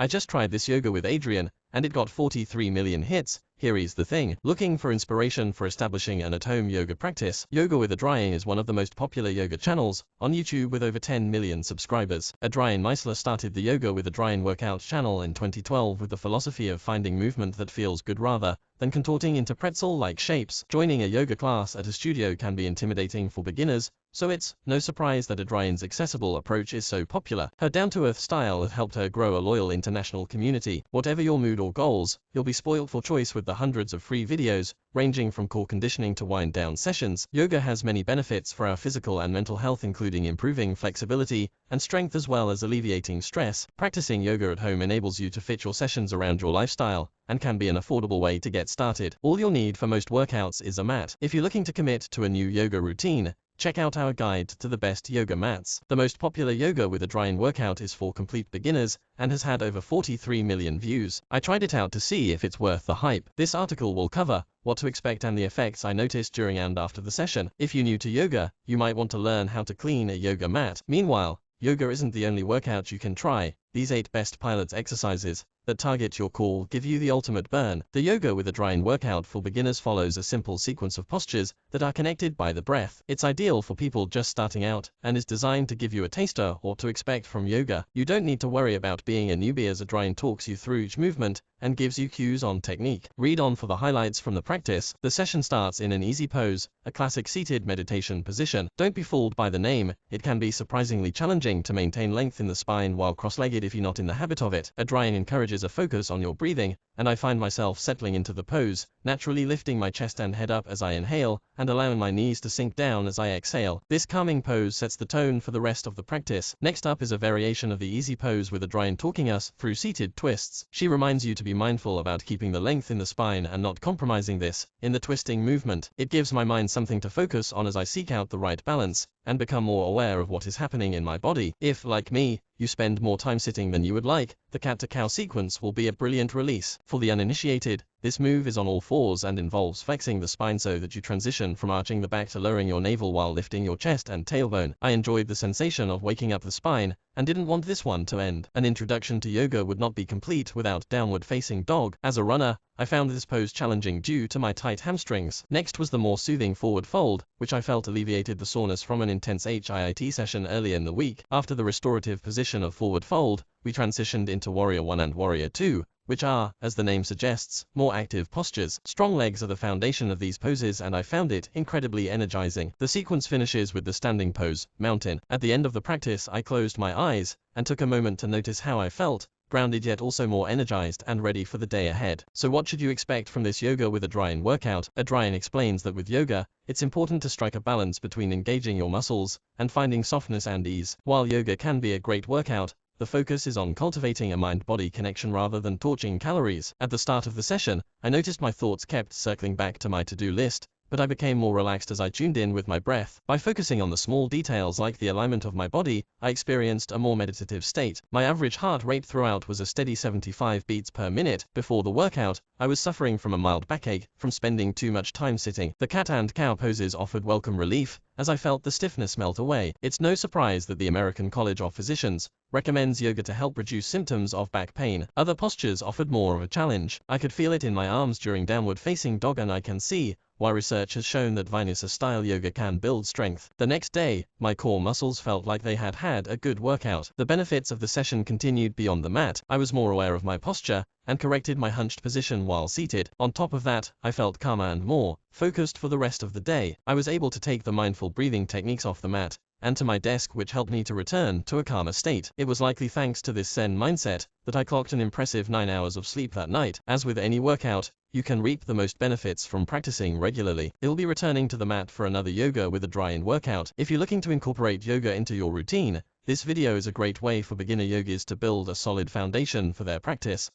I just tried this yoga with Adrian, and it got 43 million hits. Here is the thing. Looking for inspiration for establishing an at-home yoga practice? Yoga with Adrian is one of the most popular yoga channels on YouTube with over 10 million subscribers. Adrian Meisler started the Yoga with Adrian workout channel in 2012 with the philosophy of finding movement that feels good rather than contorting into pretzel-like shapes. Joining a yoga class at a studio can be intimidating for beginners, so it's no surprise that Adrian's accessible approach is so popular. Her down-to-earth style has helped her grow a loyal international community. Whatever your mood or goals, you'll be spoiled for choice with the hundreds of free videos, ranging from core conditioning to wind-down sessions. Yoga has many benefits for our physical and mental health, including improving flexibility and strength as well as alleviating stress. Practicing yoga at home enables you to fit your sessions around your lifestyle and can be an affordable way to get started. All you'll need for most workouts is a mat. If you're looking to commit to a new yoga routine, check out our guide to the best yoga mats. The most popular Yoga with Adrian workout is for complete beginners and has had over 43 million views. I tried it out to see if it's worth the hype. This article will cover what to expect and the effects I noticed during and after the session. If you're new to yoga, you might want to learn how to clean a yoga mat. Meanwhile, yoga isn't the only workout you can try. These 8 best pilates exercises that target your core give you the ultimate burn. The Yoga with Adrian workout for beginners follows a simple sequence of postures that are connected by the breath. It's ideal for people just starting out and is designed to give you a taster of what to expect from yoga. You don't need to worry about being a newbie as Adrian talks you through each movement and gives you cues on technique. Read on for the highlights from the practice. The session starts in an easy pose, a classic seated meditation position. Don't be fooled by the name. It can be surprisingly challenging to maintain length in the spine while cross-legged if you're not in the habit of it. Adrian encourages a focus on your breathing, and I find myself settling into the pose, naturally lifting my chest and head up as I inhale, and allowing my knees to sink down as I exhale. This calming pose sets the tone for the rest of the practice. Next up is a variation of the easy pose with Adrian talking us through seated twists. She reminds you to be mindful about keeping the length in the spine and not compromising this in the twisting movement. It gives my mind something to focus on as I seek out the right balance and become more aware of what is happening in my body. If, like me, you spend more time sitting than you would like, the cat-to-cow sequence will be a brilliant release. For the uninitiated, this move is on all fours and involves flexing the spine so that you transition from arching the back to lowering your navel while lifting your chest and tailbone. I enjoyed the sensation of waking up the spine and didn't want this one to end. An introduction to yoga would not be complete without downward-facing dog. As a runner, I found this pose challenging due to my tight hamstrings. Next was the more soothing forward fold, which I felt alleviated the soreness from an intense HIIT session earlier in the week. After the restorative position of forward fold, we transitioned into Warrior 1 and Warrior 2, which are, as the name suggests, more active postures. Strong legs are the foundation of these poses and I found it incredibly energizing. The sequence finishes with the standing pose, mountain. At the end of the practice, I closed my eyes and took a moment to notice how I felt, grounded yet also more energized and ready for the day ahead. So what should you expect from this Yoga with Adrian workout? Adrian explains that with yoga, it's important to strike a balance between engaging your muscles and finding softness and ease. While yoga can be a great workout, the focus is on cultivating a mind-body connection rather than torching calories. At the start of the session, I noticed my thoughts kept circling back to my to-do list, but I became more relaxed as I tuned in with my breath. By focusing on the small details like the alignment of my body, I experienced a more meditative state. My average heart rate throughout was a steady 75 beats per minute. Before the workout, I was suffering from a mild backache from spending too much time sitting. The cat and cow poses offered welcome relief, as I felt the stiffness melt away. It's no surprise that the American College of Physicians recommends yoga to help reduce symptoms of back pain. Other postures offered more of a challenge. I could feel it in my arms during downward-facing dog, and I can see why research has shown that Vinyasa-style yoga can build strength. The next day, my core muscles felt like they had had a good workout. The benefits of the session continued beyond the mat. I was more aware of my posture and corrected my hunched position while seated. On top of that, I felt calmer and more focused for the rest of the day. I was able to take the mindful breathing techniques off the mat and to my desk, which helped me to return to a calmer state. It was likely thanks to this Zen mindset that I clocked an impressive 9 hours of sleep that night. As with any workout, you can reap the most benefits from practicing regularly. You'll be returning to the mat for another Yoga with Adrian workout. If you're looking to incorporate yoga into your routine, this video is a great way for beginner yogis to build a solid foundation for their practice.